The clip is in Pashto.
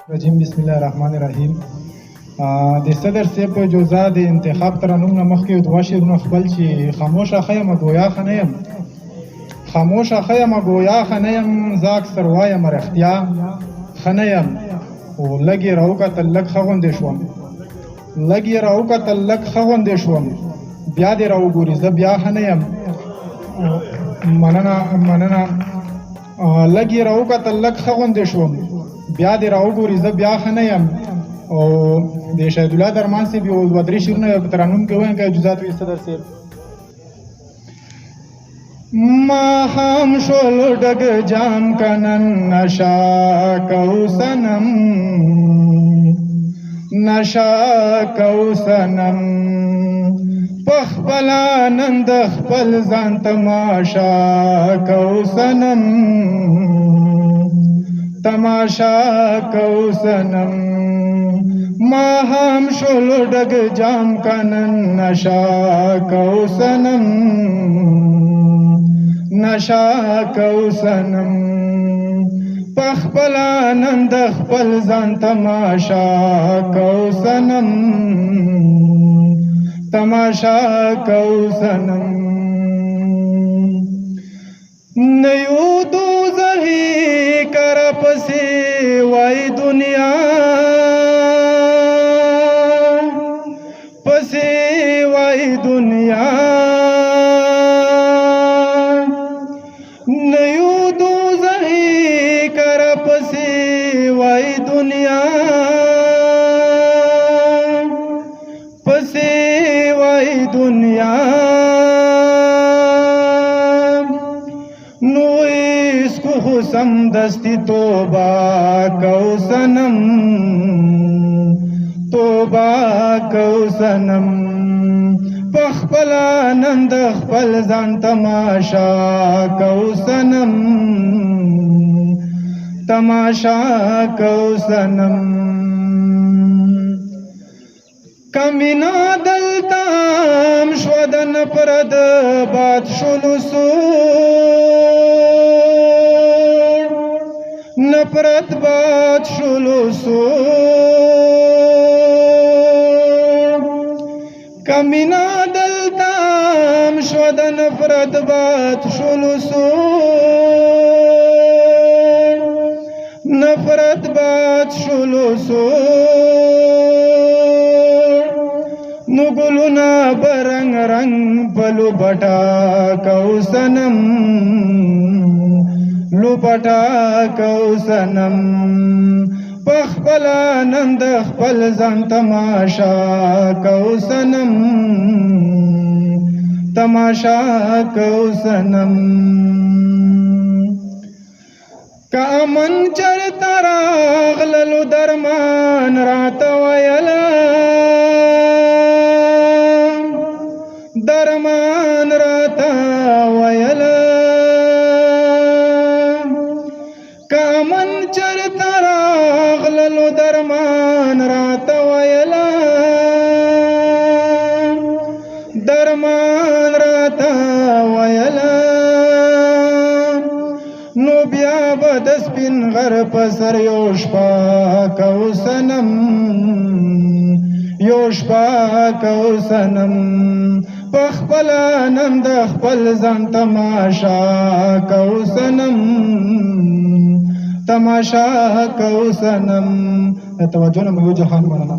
رجیم بسم الله الرحمن الرحیم. د صدر صاحب په جوزا د انتخاب ترنم نه مخکې دوه شعرونه خپل چې خاموشه ښه یم ګویا ښه نه یم، خاموشه ښه یم ګویا ښه نه یم، زه اکثر وایم رښتیا ښه نه یم. خو لږ یې راوکتل لږ ښه غوندې شوم، لږ یې راوکتل لږ ښه غوندې شوم، بیا دې راوګوري زه بیا ښه نه یم. مننه مننه. لږ یې راوکتل لږ ښه غوندې شوم، بیا دې راوګوري زه بیا ښه نه یم. او د شهید الله درمان صاحب یو دوه درې شعرونه په ترنم کې وایم که جزات وي صدر صاحب. ما هم شول ډګ جام کنن نشا کو سنم، نشا کو سنم، پخپلا نند خپل ځان تماشا کو سنم، تماشا کو سنم. ما هم شول ډګ جام کنن نشا کو سنم، نشا کو سنم، پخپلا نند خپل ځان تماشا کو سنم، تماشا کو سنم. نیو دوزخی کر پسی وای دنیا، پسی وای دنیا، نیو دوزخی کر پسی وای دنیا، پسی وای دنیا. نو اس کو حسم دستی توبہ کو سنم، توبہ کو سنم، پخپلا نند خپل ځان تماشا کو سنم، تماشا کو سنم. کمینا دلتام شودن پرد باد شلو سور، نفرت باد شلو سور. کمینا دلتام شودن پرد باد شلو سور، نفرت باد شلو سور. نو گلونا برنگ رنگ پلو بٹا کو سنم، لو بٹا کو سنم، پخپلا نند خپل ځان تماشا کو سنم، تماشا کو سنم. که امن چرته راغللو درمان راته ویلا، درمان راته ویلا. که امن چرته راغللو درمان راته ویلا، درمان راته ویلا. نو بیا به د سپین غر په سر یو شپه کو سنم، یو شپه کو سنم، پخپلا نند خپل ځان تماشا کو سنم، تماشا کو سنم. توجه نه مو جهان مننه.